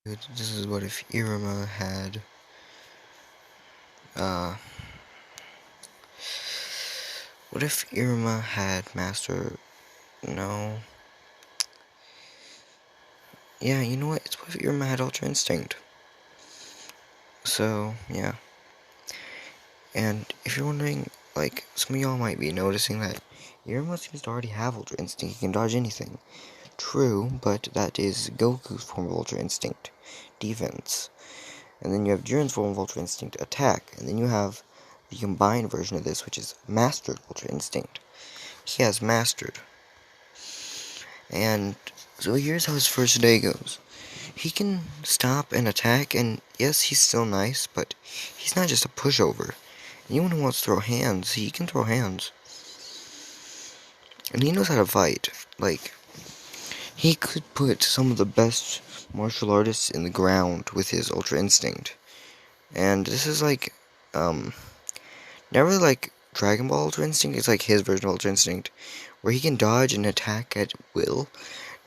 This is what if Irma had, what if Irma had master, no, yeah, you know what, it's what if Irma had Ultra Instinct. So, yeah, and if you're wondering, like, some of y'all might be noticing that Irma seems to already have Ultra Instinct, he can dodge anything. True, but that is Goku's form of Ultra Instinct, defense. And then you have Jiren's form of Ultra Instinct, attack. And then you have the combined version of this, which is Mastered Ultra Instinct. He has Mastered. And so here's how his first day goes. He can stop and attack, and yes, he's still nice, but he's not just a pushover. Anyone who wants to throw hands, he can throw hands. And he knows how to fight. Like, he could put some of the best martial artists in the ground with his Ultra Instinct. And this is like, not really like Dragon Ball Ultra Instinct, it's like his version of Ultra Instinct, where he can dodge and attack at will,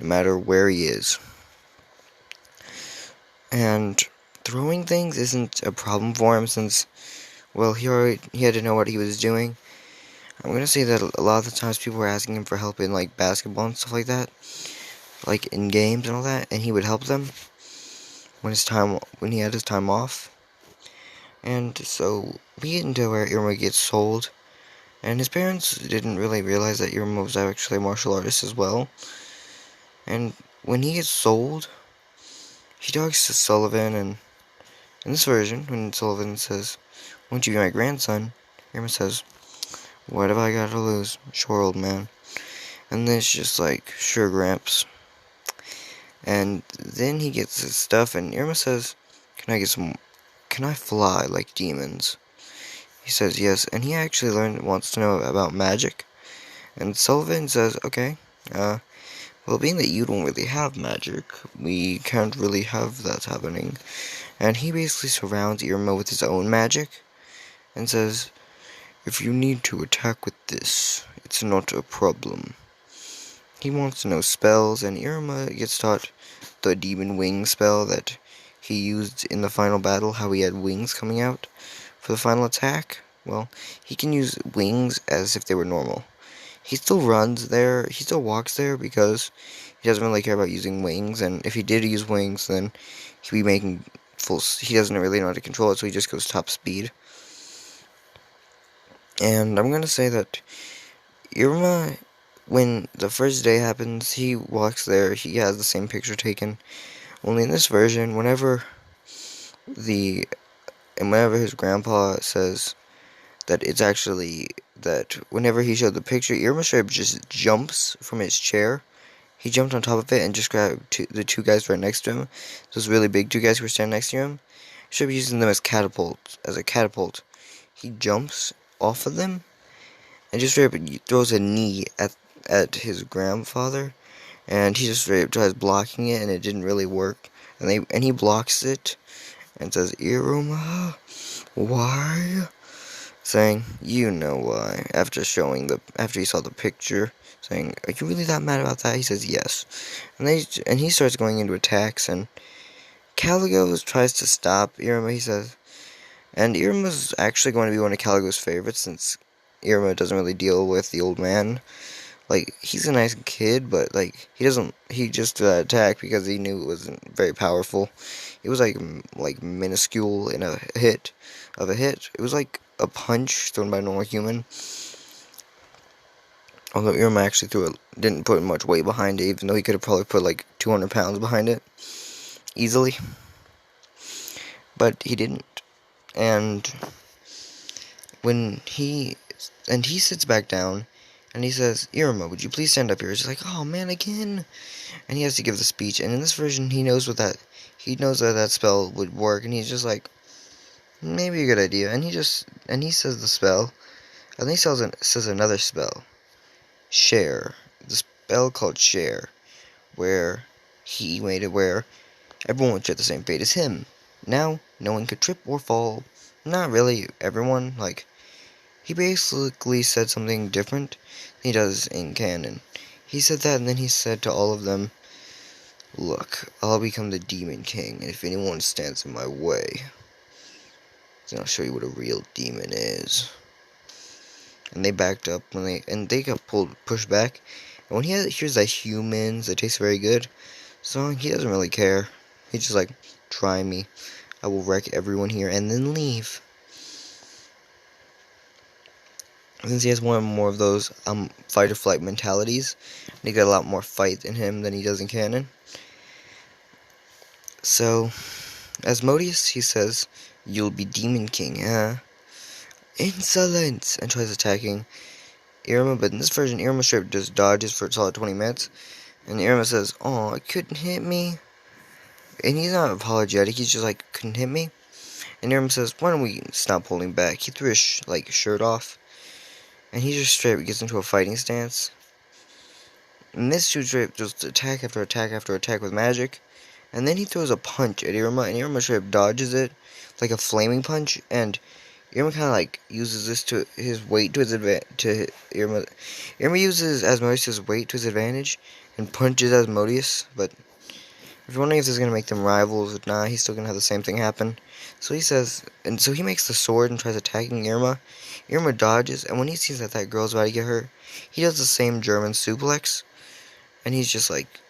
no matter where he is. And throwing things isn't a problem for him since, well, he had to know what he was doing. I'm gonna say that a lot of the times people were asking him for help in like basketball and stuff like that, like in games and all that, and he would help them when he had his time off. And so we get into where Irma gets sold, and his parents didn't really realize that Irma was actually a martial artist as well. And when he gets sold, he talks to Sullivan, and in this version, when Sullivan says, "Won't you be my grandson?" Irma says, "What have I got to lose? Sure, old man." And then it's just like, "Sure, Gramps." And then he gets his stuff, and Irma says, can I fly like demons?" He says yes, and he actually wants to know about magic. And Sullivan says, "Okay, well, being that you don't really have magic, we can't really have that happening." And he basically surrounds Irma with his own magic, and says, "If you need to attack with this, it's not a problem." He wants to know spells, and Irma gets taught the Demon Wing spell that he used in the final battle, how he had wings coming out for the final attack. Well, he can use wings as if they were normal. He still runs there, he still walks there because he doesn't really care about using wings, and if he did use wings, then he'd be making he doesn't really know how to control it, so he just goes top speed. And I'm gonna say that Irma, when the first day happens, he walks there, he has the same picture taken, only in this version, whenever his grandpa says that it's actually, that whenever he showed the picture, Irma straight just jumps from his chair. He jumped on top of it and just grabbed the two guys right next to him. Those really big two guys who were standing next to him. He should be using them as a catapult. He jumps off of them and just straight up throws a knee at his grandfather. And he just straight up tries blocking it, and it didn't really work. And he blocks it and says, "Iruma, why?" Saying, "You know why," after he saw the picture, saying, "Are you really that mad about that?" He says, "Yes." And he starts going into attacks, and Caligos tries to stop Irma, he says. And Irma's actually going to be one of Caligos' favorites, since Irma doesn't really deal with the old man. Like, he's a nice kid, but, like, he just attacked because he knew it wasn't very powerful. It was, like minuscule in a hit. It was like a punch thrown by a normal human. Although Irma actually didn't put much weight behind it, even though he could have probably put, like, 200 pounds behind it. Easily. But he didn't. And he sits back down, and he says, "Irma, would you please stand up here?" She's like, "Oh man, again." And he has to give the speech, and in this version, he knows that spell would work, and he's just like, maybe a good idea. And he says the spell, and then he says another spell, Share, the spell called Share, where he made it where everyone would share the same fate as him. Now, no one could trip or fall. Not really everyone, like, he basically said something different than he does in canon. He said that, and then he said to all of them, Look, I'll become the Demon King, and if anyone stands in my way, then I'll show you what a real demon is. And they backed up and they got pushed back. And when he hears that humans, it tastes very good, so he doesn't really care. He's just like, try me. I will wreck everyone here and then leave. Since he has one more of those fight or flight mentalities, and he got a lot more fight in him than he does in canon. So, Asmodeus, he says, you'll be Demon King, huh? Insolence! And tries attacking Irma, but in this version, Irma straight just dodges for a solid 20 minutes. And Irma says, oh, it couldn't hit me. And he's not apologetic, he's just like, couldn't hit me. And Irma says, why don't we stop holding back? He threw his shirt off. And he just straight gets into a fighting stance. And this dude straight just attack after attack after attack with magic. And then he throws a punch at Irma, and Irma straight dodges it like a flaming punch. And Irma kind of like uses this to his weight to his advantage. Irma uses Asmodeus' weight to his advantage and punches Asmodeus. But if you're wondering if this is gonna make them rivals, nah, he's still gonna have the same thing happen. So he says, and so he makes the sword and tries attacking Irma. Irma dodges, and when he sees that girl's about to get hurt, he does the same German suplex, and he's just like,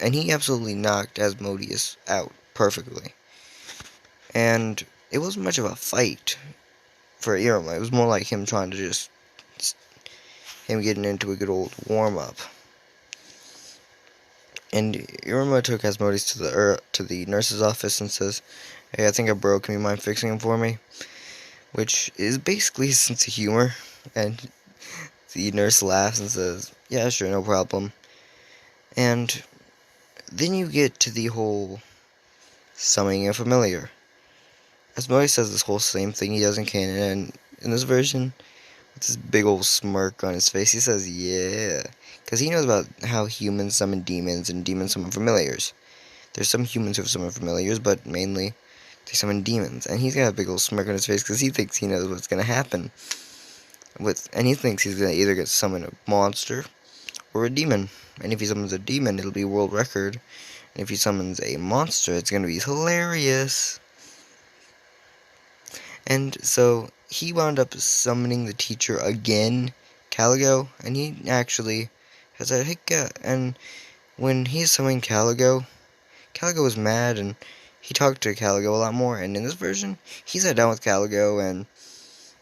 and he absolutely knocked Asmodeus out perfectly. And it wasn't much of a fight for Irma. It was more like him trying to him getting into a good old warm-up. And Irma took Asmodeus to the nurse's office and says, hey, I think I broke. Can you mind fixing him for me? Which is basically his sense of humor. And the nurse laughs and says, yeah, sure, no problem. And then you get to the whole summoning a familiar. Asmodeus says this whole same thing he does in canon, and in this version, with this big old smirk on his face, he says, yeah. Because he knows about how humans summon demons and demons summon familiars. There's some humans who have summoned familiars, but mainly they summon demons. And he's got a big old smirk on his face because he thinks he knows what's going to happen. And he thinks he's going to either get summon a monster or a demon. And if he summons a demon, it'll be world record. And if he summons a monster, it's going to be hilarious. And so he wound up summoning the teacher again, Caligo, and he actually has a hiccup. And when he's summoning Caligo was mad, and he talked to Caligo a lot more. And in this version, he sat down with Caligo, and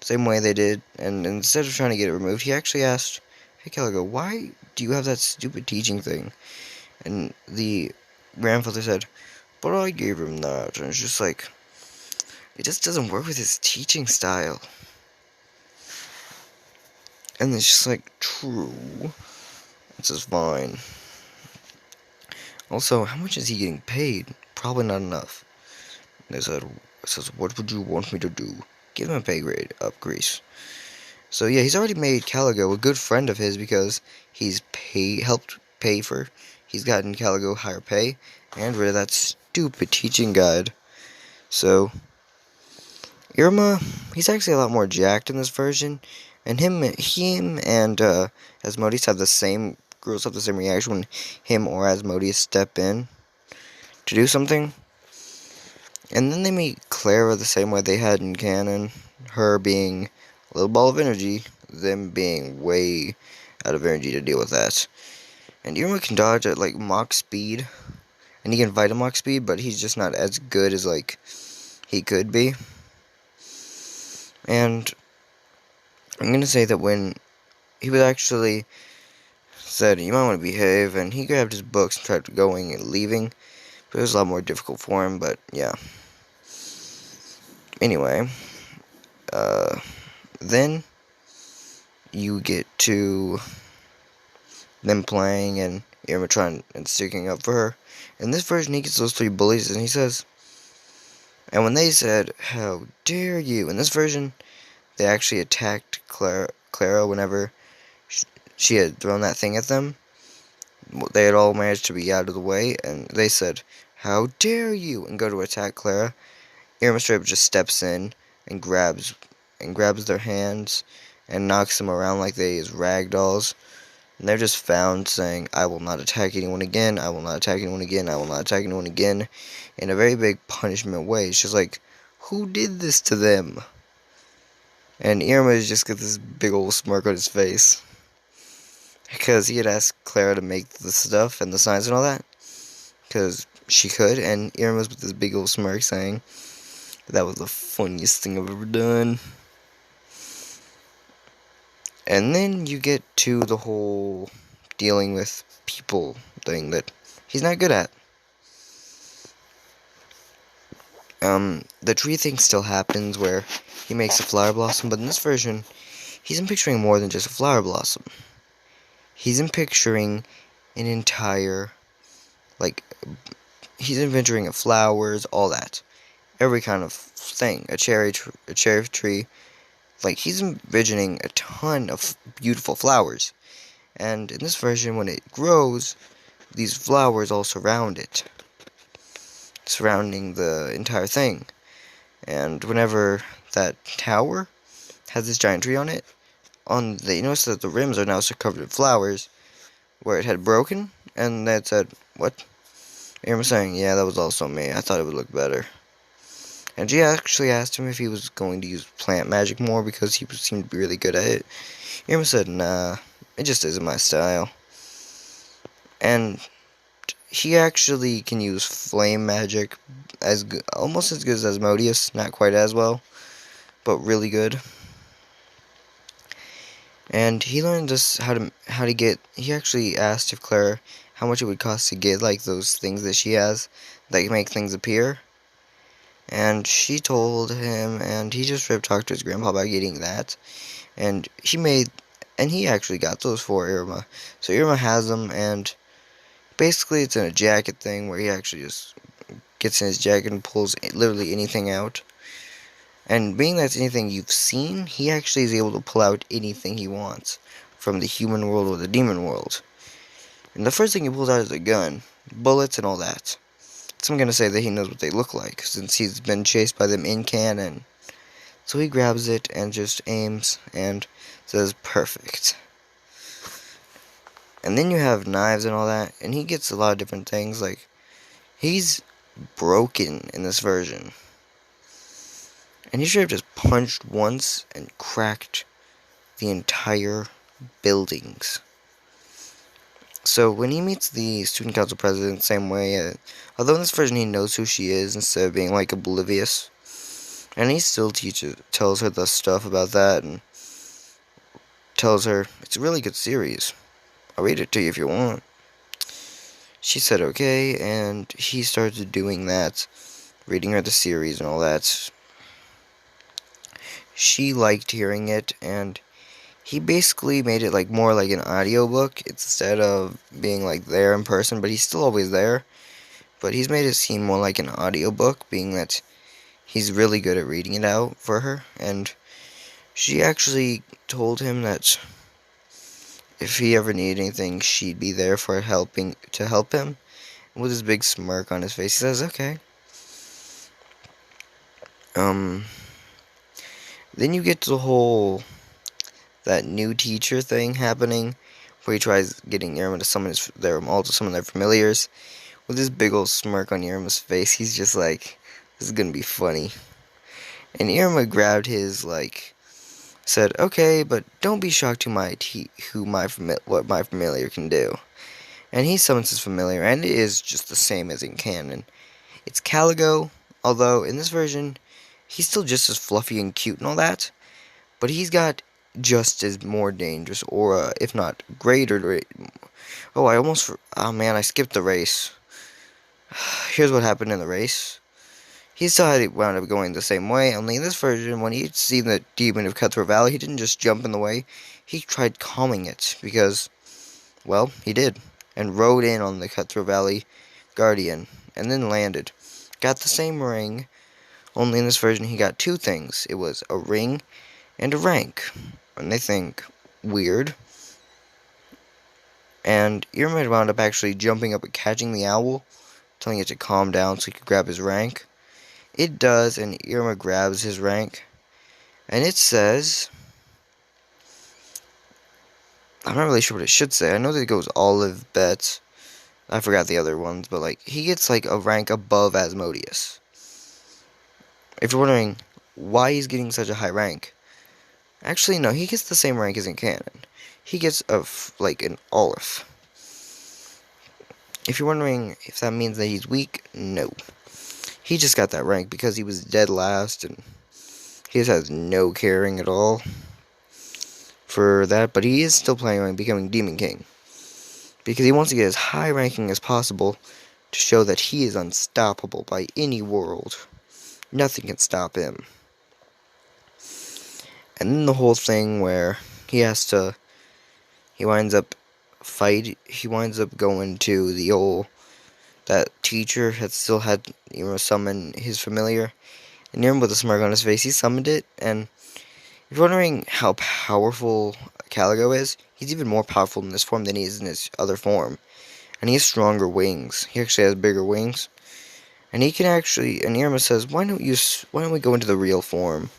same way they did. And instead of trying to get it removed, he actually asked, hey Caligo, why do you have that stupid teaching thing? And the grandfather said, but I gave him that. And it's just like, it just doesn't work with his teaching style. And it's just like, true. This is fine. Also, how much is he getting paid? Probably not enough. And they says, what would you want me to do? Give him a pay grade upgrade. So yeah, he's already made Caligo a good friend of his because he's helped pay for. He's gotten Caligo higher pay and rid of that stupid teaching guide. So Irma, he's actually a lot more jacked in this version, and him and Asmodeus have the same reaction when him or Asmodeus step in to do something. And then they meet Clara the same way they had in canon, her being a little ball of energy, them being way out of energy to deal with that. And Irma can dodge at like Mach speed, and he can fight at Mach speed, but he's just not as good as like he could be. And I'm gonna say that when he was actually said, you might want to behave, and he grabbed his books and tried going and leaving, but it was a lot more difficult for him, but yeah. Anyway, then you get to them playing and Irma trying and sticking up for her. In this version, he gets those 3 bullies, and he says, and when they said, how dare you, in this version, they actually attacked Clara whenever she had thrown that thing at them. They had all managed to be out of the way, and they said, how dare you, and go to attack Clara. Irma straight up just steps in and grabs their hands and knocks them around like they is rag dolls. And they're just found saying, I will not attack anyone again, I will not attack anyone again, I will not attack anyone again, in a very big punishment way. It's just like, who did this to them? And Irma just got this big old smirk on his face. Because he had asked Clara to make the stuff and the signs and all that. Because she could, and Irma's with this big old smirk saying, that was the funniest thing I've ever done. And then you get to the whole dealing with people thing that he's not good at. The tree thing still happens where he makes a flower blossom, but in this version, he's picturing more than just a flower blossom. He's picturing an entire, like, he's picturing flowers, all that. Every kind of thing. A cherry tree. Like, he's envisioning a ton of beautiful flowers. And in this version, when it grows, these flowers all surround it. Surrounding the entire thing. And whenever that tower has this giant tree on it, you notice that the rims are now covered with flowers, where it had broken, and that said, what? Irma saying, yeah, that was also me, I thought it would look better. And she actually asked him if he was going to use plant magic more, because he seemed to be really good at it. Irma said, nah, it just isn't my style. And he actually can use flame magic almost as good as Asmodeus, not quite as well, but really good. And he learned us how to get. He actually asked if Clara how much it would cost to get like those things that she has that can make things appear. And she told him, and he just talked to his grandpa about getting that. And he actually got those for Irma. So Irma has them, and basically it's in a jacket thing where he actually just gets in his jacket and pulls literally anything out. And being that's anything you've seen, he actually is able to pull out anything he wants from the human world or the demon world. And the first thing he pulls out is a gun, bullets, and all that. So I'm going to say that he knows what they look like, since he's been chased by them in canon. So he grabs it and just aims and says, perfect. And then you have knives and all that, and he gets a lot of different things, like, he's broken in this version. And he should have just punched once and cracked the entire buildings. So when he meets the student council president, same way, although in this version he knows who she is instead of being like oblivious. And he still tells her the stuff about that, and tells her, it's a really good series. I'll read it to you if you want. She said okay, and he started doing that, reading her the series and all that. She liked hearing it, and he basically made it like more like an audiobook instead of being like there in person, but he's still always there. But he's made it seem more like an audiobook, being that he's really good at reading it out for her. And she actually told him that if he ever needed anything, she'd be there to help him. With his big smirk on his face, he says, okay. Then you get to the whole, that new teacher thing happening, where he tries getting Irma to summon their familiars. With his big old smirk on Irma's face, he's just like, this is gonna be funny. And Irma grabbed his, said, okay, but don't be shocked what my familiar can do. And he summons his familiar, and it is just the same as in canon. It's Caligo, although in this version, he's still just as fluffy and cute and all that, but he's got just as more dangerous aura, if not greater. Oh man, I skipped the race. Here's what happened in the race. He still had it wound up going the same way, only in this version, when he'd seen the demon of Cutthroat Valley, he didn't just jump in the way, he tried calming it, because, well, he did, and rode in on the Cutthroat Valley Guardian, and then landed. Got the same ring, only in this version he got two things. It was a ring and a rank, and they think, weird. And Irma wound up actually jumping up and catching the owl, telling it to calm down so he could grab his rank. It does, and Irma grabs his rank, and it says, I'm not really sure what it should say. I know that it goes olive bet. I forgot the other ones, but like he gets like a rank above Asmodeus. If you're wondering why he's getting such a high rank, actually no, he gets the same rank as in canon. He gets like an olive. If you're wondering if that means that he's weak, no. He just got that rank because he was dead last, and he just has no caring at all for that. But he is still planning on becoming Demon King because he wants to get as high ranking as possible to show that he is unstoppable by any world. Nothing can stop him. And then the whole thing where he winds up going to the old, that teacher had still had summon his familiar. And Irma with a smirk on his face, he summoned it, and if you're wondering how powerful Caligo is, he's even more powerful in this form than he is in his other form. And he has stronger wings. He actually has bigger wings. And he can actually, and Irma says, why don't we go into the real form,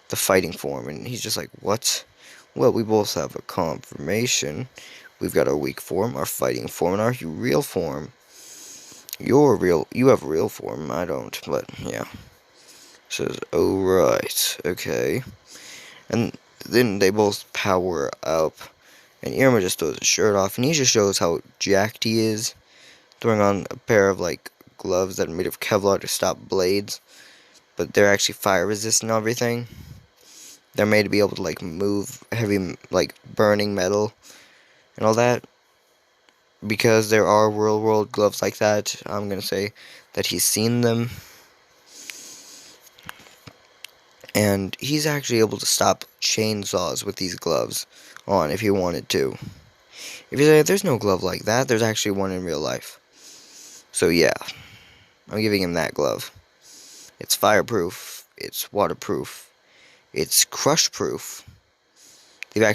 the fighting form? And he's just like, what? Well, we both have a confirmation. We've got our weak form, our fighting form, and our real form. You have a real form, I don't, but yeah. Says, oh right, okay. And then they both power up, and Irma just throws his shirt off, and he just shows how jacked he is, throwing on a pair of, like, gloves that are made of Kevlar to stop blades, but they're actually fire resistant and everything. They're made to be able to, like, move heavy, like, burning metal and all that. Because there are real world gloves like that, I'm gonna say that he's seen them. And he's actually able to stop chainsaws with these gloves on if he wanted to. If you say there's no glove like that, there's actually one in real life. So yeah, I'm giving him that glove. It's fireproof, it's waterproof, it's crush-proof. There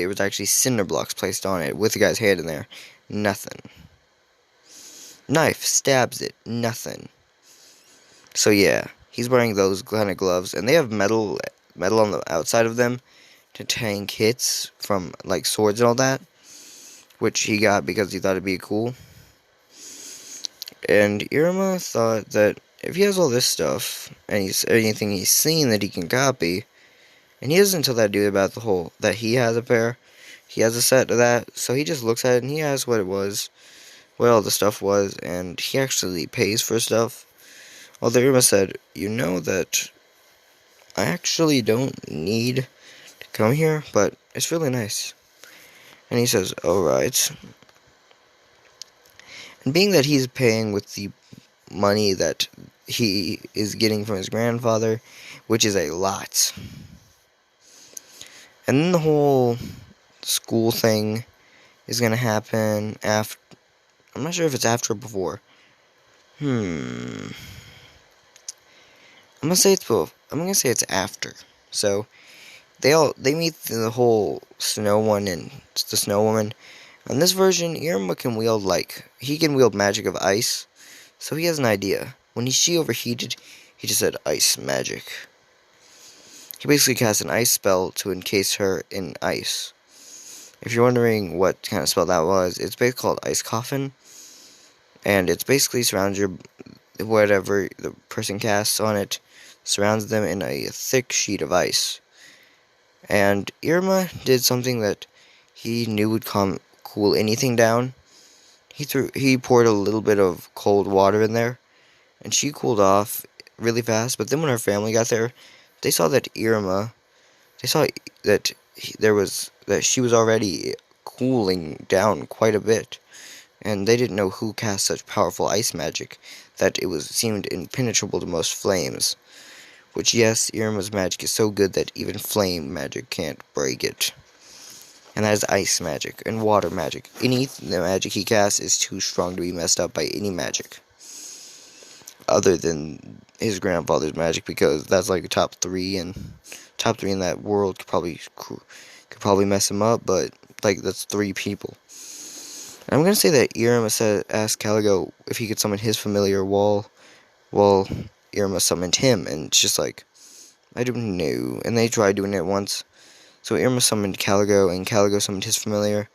was actually cinder blocks placed on it with the guy's hand in there. Nothing. Knife stabs it. Nothing. So yeah, he's wearing those kind of gloves, and they have metal on the outside of them to tank hits from like swords and all that, which he got because he thought it'd be cool. And Irma thought that if he has all this stuff and anything he's seen that he can copy. And he doesn't tell that dude about that he has a pair. He has a set of that, so he just looks at it and he asks what it was, what all the stuff was, and he actually pays for stuff. Although Irma said, you know that I actually don't need to come here, but it's really nice. And he says, alright. And being that he's paying with the money that he is getting from his grandfather, which is a lot. And then the whole school thing is going to happen after. I'm not sure if it's after or before. I'm going to say it's both. I'm going to say it's after. So, they meet the whole snow one and the snow woman. On this version, Irma can wield, he can wield magic of ice. So he has an idea. When she overheated, he just said ice magic. He basically cast an ice spell to encase her in ice. If you're wondering what kind of spell that was, it's basically called Ice Coffin. And it's basically surrounds whatever the person casts on it, surrounds them in a thick sheet of ice. And Irma did something that he knew would cool anything down. He poured a little bit of cold water in there, and she cooled off really fast. But then when her family got there, they saw that she was already cooling down quite a bit, and they didn't know who cast such powerful ice magic that seemed impenetrable to most flames. Which, yes, Irma's magic is so good that even flame magic can't break it. And that is ice magic and water magic. The magic he casts is too strong to be messed up by any magic other than his grandfather's magic, because that's like a top three in that world could probably mess him up, but like that's 3 people. And I'm gonna say that Irma asked Caligo if he could summon his familiar while Irma summoned him, and it's just like, I don't know. And they tried doing it once, So Irma summoned Caligo, and Caligo summoned his familiar,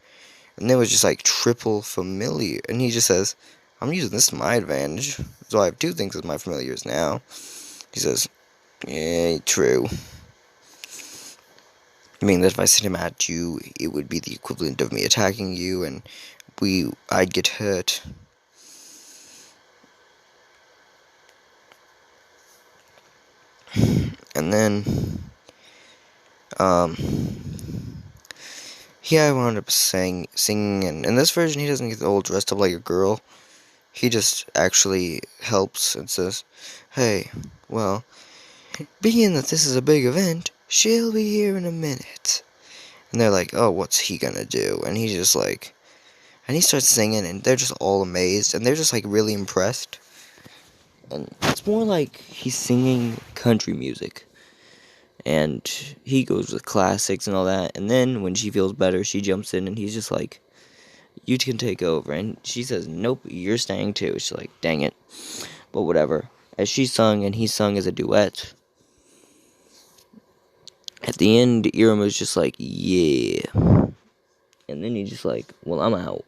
and it was just like triple familiar. And he just says, I'm using this to my advantage, so I have two things as my familiars now. He says, yeah, true. Meaning that if I sent him at you, it would be the equivalent of me attacking you, and I'd get hurt. And then, I wound up singing, and in this version, he doesn't get all dressed up like a girl. He just actually helps and says, hey, well, being that this is a big event, she'll be here in a minute. And they're like, oh, what's he gonna do? And he's just like, and he starts singing, and they're just all amazed, and they're just like really impressed. And it's more like he's singing country music. And he goes with classics and all that. And then when she feels better, she jumps in, and he's just like, you can take over. And she says, nope, you're staying too. She's like, dang it. But whatever. As she sung and he sung as a duet, at the end, Irma was just like, yeah. And then he's just like, well, I'm out.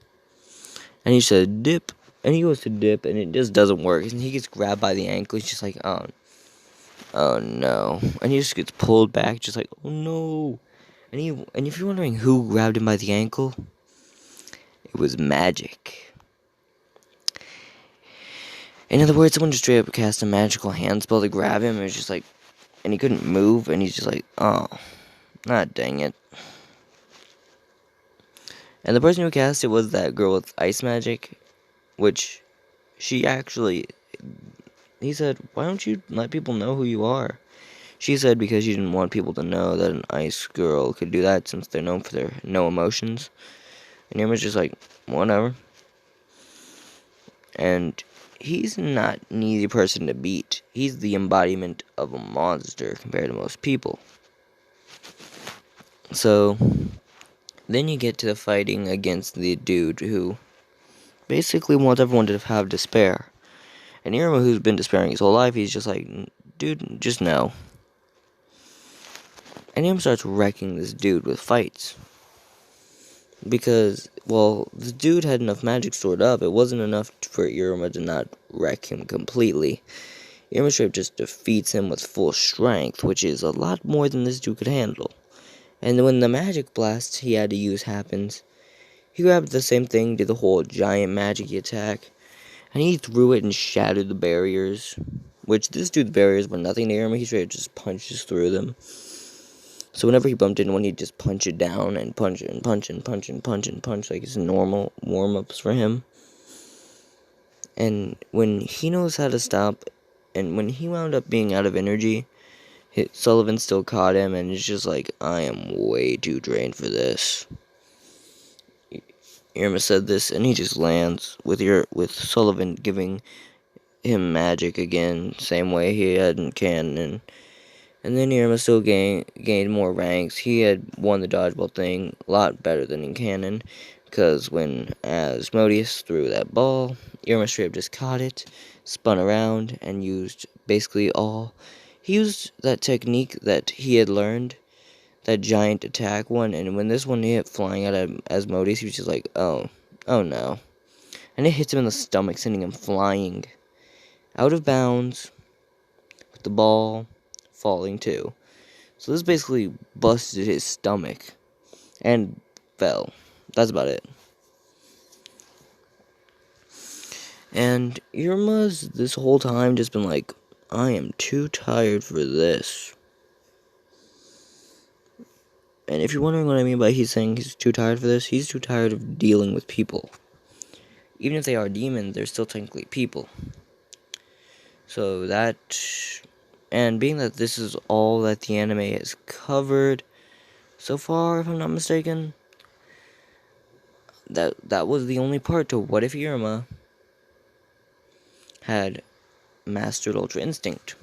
And he said, dip. And he goes to dip, and it just doesn't work. And he gets grabbed by the ankle. He's just like, oh no. And he just gets pulled back, just like, oh no. And if you're wondering who grabbed him by the ankle, it was magic. In other words, someone just straight up cast a magical hand spell to grab him. It was just like, and he couldn't move, and he's just like, oh, dang it. And the person who cast it was that girl with ice magic, which she actually, he said, why don't you let people know who you are? She said because she didn't want people to know that an ice girl could do that since they're known for their no emotions. And Irma's just like, whatever. And he's not an easy person to beat. He's the embodiment of a monster compared to most people. So, then you get to the fighting against the dude who basically wants everyone to have despair. And Irma, who's been despairing his whole life, he's just like, dude, just no. And Irma starts wrecking this dude with fights. Because, well, the dude had enough magic stored up. It wasn't enough for Irma to not wreck him completely. Irma straight just defeats him with full strength, which is a lot more than this dude could handle. And when the magic blast he had to use happens, he grabbed the same thing, did the whole giant magic attack, and he threw it and shattered the barriers. Which this dude's barriers were nothing to Irma. He straight just punches through them. So whenever he bumped into one, he'd just punch it down and punch it and punch and punch and punch and punch like it's normal warm-ups for him. And when he knows how to stop, and when he wound up being out of energy, Sullivan still caught him, and it's just like, I am way too drained for this. Irma said this, and he just lands with Sullivan giving him magic again, same way he had in canon. And then Irma still gained more ranks. He had won the dodgeball thing a lot better than in canon, because when Asmodeus threw that ball, Irma straight up just caught it, spun around, and used basically all. He used that technique that he had learned, that giant attack one, and when this one hit flying out at Asmodeus, he was just like, oh no. And it hits him in the stomach, sending him flying out of bounds, with the ball falling too. So this basically busted his stomach and fell. That's about it. And Irma's this whole time just been like, I am too tired for this. And if you're wondering what I mean by he's saying he's too tired for this, he's too tired of dealing with people. Even if they are demons, they're still technically people. So that, and being that this is all that the anime has covered so far, if I'm not mistaken, that was the only part to what if Irma had mastered Ultra Instinct.